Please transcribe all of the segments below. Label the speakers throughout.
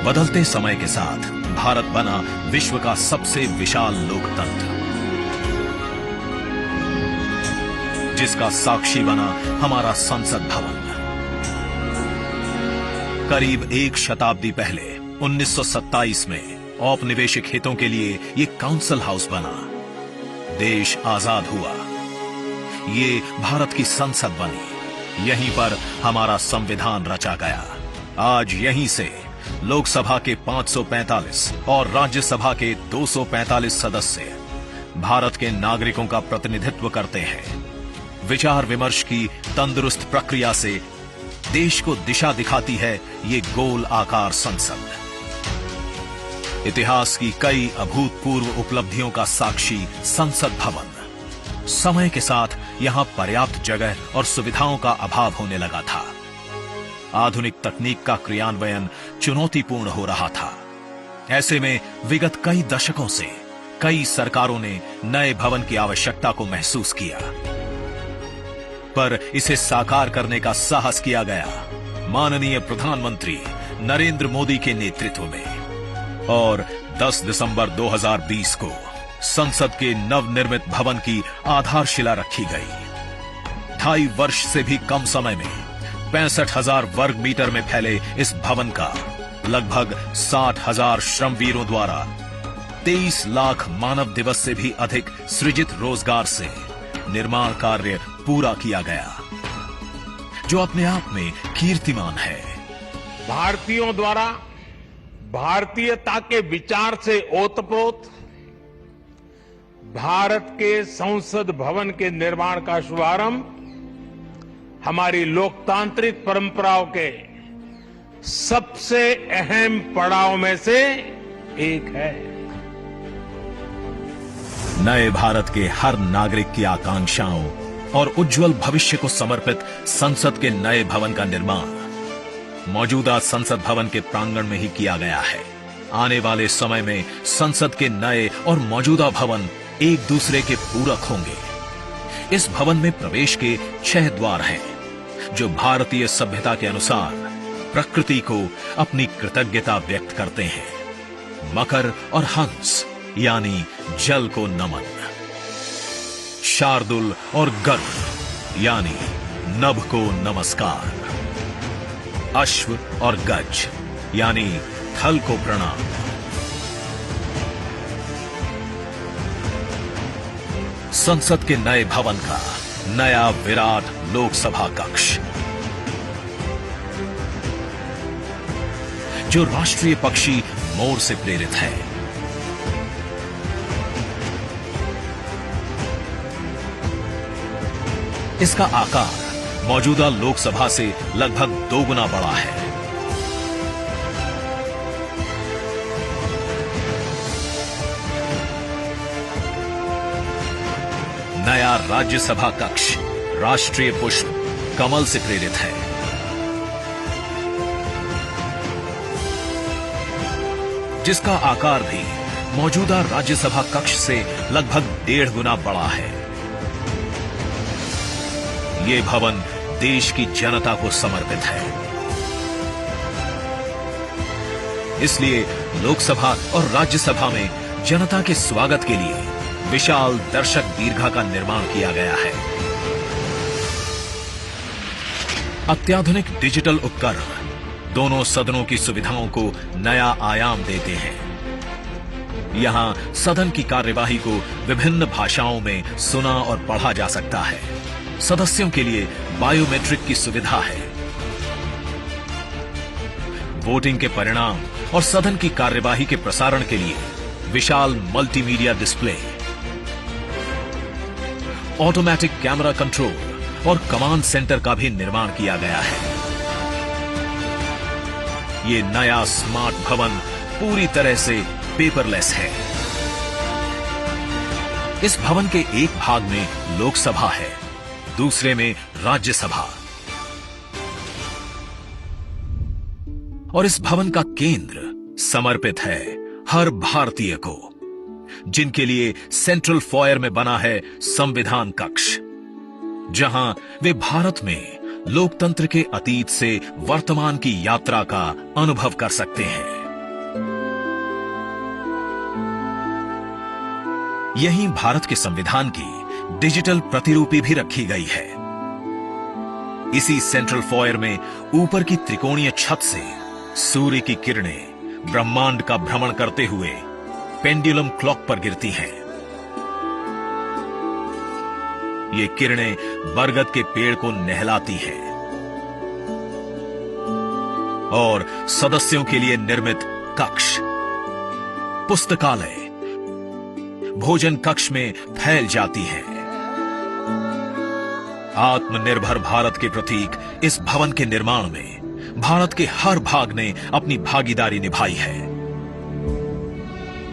Speaker 1: बदलते समय के साथ भारत बना विश्व का सबसे विशाल लोकतंत्र, जिसका साक्षी बना हमारा संसद भवन। करीब एक शताब्दी पहले 1927 में औपनिवेशिक हितों के लिए ये काउंसिल हाउस बना। देश आजाद हुआ, ये भारत की संसद बनी। यहीं पर हमारा संविधान रचा गया। आज यहीं से लोकसभा के 545 और राज्यसभा के 245 सदस्य भारत के नागरिकों का प्रतिनिधित्व करते हैं। विचार विमर्श की तंदुरुस्त प्रक्रिया से देश को दिशा दिखाती है ये गोल आकार संसद। इतिहास की कई अभूतपूर्व उपलब्धियों का साक्षी संसद भवन। समय के साथ यहां पर्याप्त जगह और सुविधाओं का अभाव होने लगा था। आधुनिक तकनीक का क्रियान्वयन चुनौतीपूर्ण हो रहा था। ऐसे में विगत कई दशकों से कई सरकारों ने नए भवन की आवश्यकता को महसूस किया, पर इसे साकार करने का साहस किया गया माननीय प्रधानमंत्री नरेंद्र मोदी के नेतृत्व में। और 10 दिसंबर 2020 को संसद के नवनिर्मित भवन की आधारशिला रखी गई। 2.5 वर्ष से भी कम समय में 65,000 वर्ग मीटर में फैले इस भवन का लगभग 60,000 श्रमवीरों द्वारा 23 लाख मानव दिवस से भी अधिक सृजित रोजगार से निर्माण कार्य पूरा किया गया, जो अपने आप में कीर्तिमान है।
Speaker 2: भारतीयों द्वारा भारतीयता के विचार से ओतप्रोत भारत के संसद भवन के निर्माण का शुभारंभ हमारी लोकतांत्रिक परंपराओं के सबसे अहम पड़ाव में से एक है।
Speaker 1: नए भारत के हर नागरिक की आकांक्षाओं और उज्जवल भविष्य को समर्पित संसद के नए भवन का निर्माण मौजूदा संसद भवन के प्रांगण में ही किया गया है। आने वाले समय में संसद के नए और मौजूदा भवन एक दूसरे के पूरक होंगे। इस भवन में प्रवेश के 6 द्वार हैं, जो भारतीय सभ्यता के अनुसार प्रकृति को अपनी कृतज्ञता व्यक्त करते हैं। मकर और हंस यानी जल को नमन, शार्दुल और गरुड़ यानी नभ को नमस्कार, अश्व और गज यानी थल को प्रणाम। संसद के नए भवन का नया विराट लोकसभा कक्ष, जो राष्ट्रीय पक्षी मोर से प्रेरित है। इसका आकार मौजूदा लोकसभा से लगभग 2 गुना बड़ा है। नया राज्यसभा कक्ष राष्ट्रीय पुष्प कमल से प्रेरित है। जिसका आकार भी मौजूदा राज्यसभा कक्ष से लगभग 1.5 गुना बड़ा है। ये भवन देश की जनता को समर्पित है। इसलिए लोकसभा और राज्यसभा में जनता के स्वागत के लिए विशाल दर्शक दीर्घा का निर्माण किया गया है। अत्याधुनिक डिजिटल उपकरण दोनों सदनों की सुविधाओं को नया आयाम देते हैं। यहां सदन की कार्यवाही को विभिन्न भाषाओं में सुना और पढ़ा जा सकता है। सदस्यों के लिए बायोमेट्रिक की सुविधा है। वोटिंग के परिणाम और सदन की कार्यवाही के प्रसारण के लिए विशाल multimedia display, automatic camera control और कमांड सेंटर का भी निर्माण किया गया है। ये नया स्मार्ट भवन पूरी तरह से पेपरलेस है। इस भवन के एक भाग में लोकसभा है, दूसरे में राज्यसभा। और इस भवन का केंद्र समर्पित है हर भारतीय को, जिनके लिए सेंट्रल फॉयर में बना है संविधान कक्ष, जहां वे भारत में लोकतंत्र के अतीत से वर्तमान की यात्रा का अनुभव कर सकते हैं। यहीं भारत के संविधान की डिजिटल प्रतिलिपि भी रखी गई है। इसी सेंट्रल फॉयर में ऊपर की त्रिकोणीय छत से सूर्य की किरणें ब्रह्मांड का भ्रमण करते हुए पेंडुलम क्लॉक पर गिरती हैं। ये किरणें बरगद के पेड़ को नहलाती हैं और सदस्यों के लिए निर्मित कक्ष, पुस्तकालय, भोजन कक्ष में फैल जाती है। आत्मनिर्भर भारत के प्रतीक इस भवन के निर्माण में भारत के हर भाग ने अपनी भागीदारी निभाई है।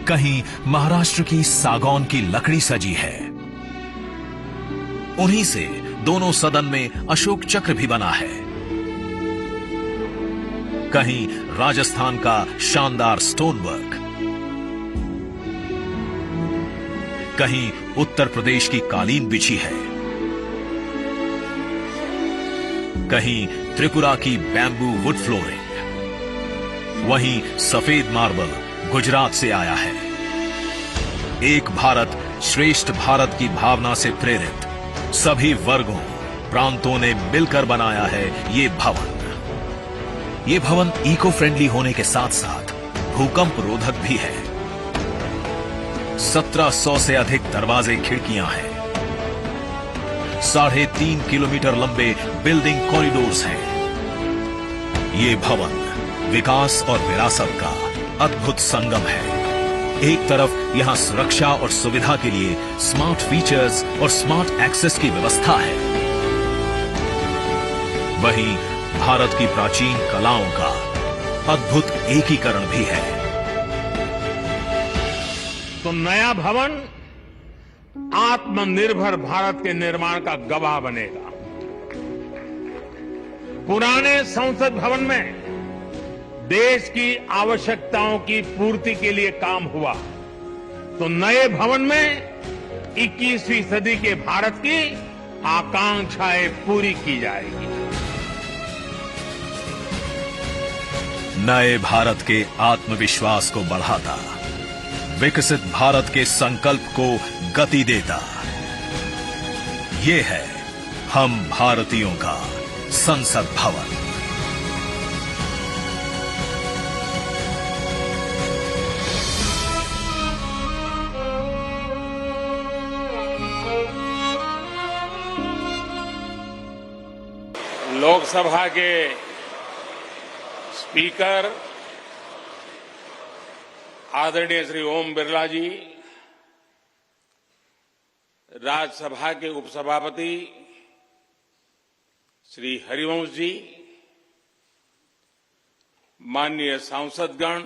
Speaker 1: कहीं महाराष्ट्र की सागौन की लकड़ी सजी है, उन्हीं से दोनों सदन में अशोक चक्र भी बना है। कहीं राजस्थान का शानदार स्टोन वर्क, कहीं उत्तर प्रदेश की कालीन बिछी है, कहीं त्रिपुरा की बैम्बू वुड फ्लोरिंग, वहीं सफेद मार्बल गुजरात से आया है। एक भारत श्रेष्ठ भारत की भावना से प्रेरित सभी वर्गों, प्रांतों ने मिलकर बनाया है ये भवन। ये भवन इको फ्रेंडली होने के साथ साथ भूकंप रोधक भी है। 1700 से अधिक दरवाजे, खिड़कियां हैं। 3.5 किलोमीटर लंबे बिल्डिंग कॉरिडोर्स हैं। ये भवन विकास और विरासत का अद्भुत संगम है। एक तरफ यहां सुरक्षा और सुविधा के लिए स्मार्ट फीचर्स और स्मार्ट एक्सेस की व्यवस्था है, वहीं भारत की प्राचीन कलाओं का अद्भुत एकीकरण भी है।
Speaker 2: तो नया भवन आत्मनिर्भर भारत के निर्माण का गवाह बनेगा। पुराने संसद भवन में देश की आवश्यकताओं की पूर्ति के लिए काम हुआ, तो नए भवन में 21वीं सदी के भारत की आकांक्षाएं पूरी की जाएगी।
Speaker 1: नए भारत के आत्मविश्वास को बढ़ाता, विकसित भारत के संकल्प को गति देता, ये है हम भारतीयों का संसद भवन।
Speaker 2: लोकसभा के स्पीकर आदरणीय श्री ओम बिरला जी, राज्यसभा के उपसभापति श्री हरिवंश जी, माननीय सांसदगण,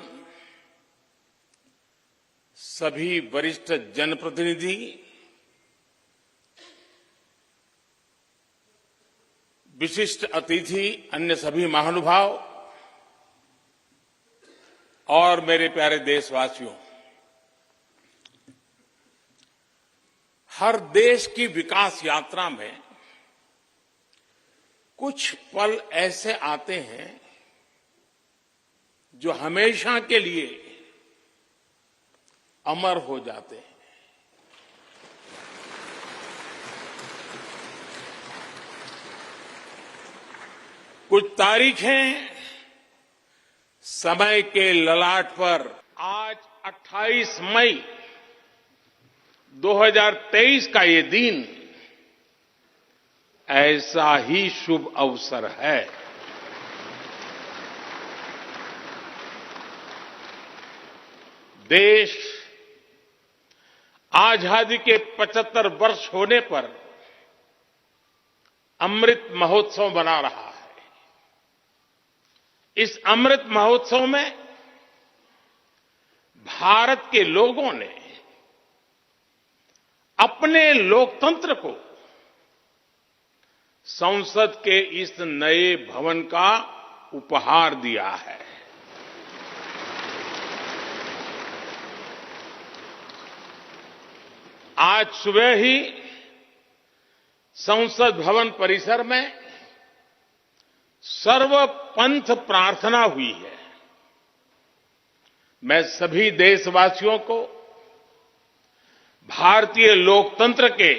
Speaker 2: सभी वरिष्ठ जनप्रतिनिधि, विशिष्ट अतिथि, अन्य सभी महानुभाव और मेरे प्यारे देशवासियों, हर देश की विकास यात्रा में कुछ पल ऐसे आते हैं जो हमेशा के लिए अमर हो जाते हैं। कुछ तारीखें समय के ललाट पर आज 28 मई 2023 का ये दिन ऐसा ही शुभ अवसर है। देश आजादी के 75 वर्ष होने पर अमृत महोत्सव मना रहा है। इस अमृत महोत्सव में भारत के लोगों ने अपने लोकतंत्र को संसद के इस नए भवन का उपहार दिया है। आज सुबह ही संसद भवन परिसर में सर्वपंथ प्रार्थना हुई है। मैं सभी देशवासियों को भारतीय लोकतंत्र के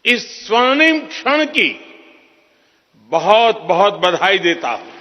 Speaker 2: इस स्वर्णिम क्षण की बहुत बहुत बधाई देता हूं।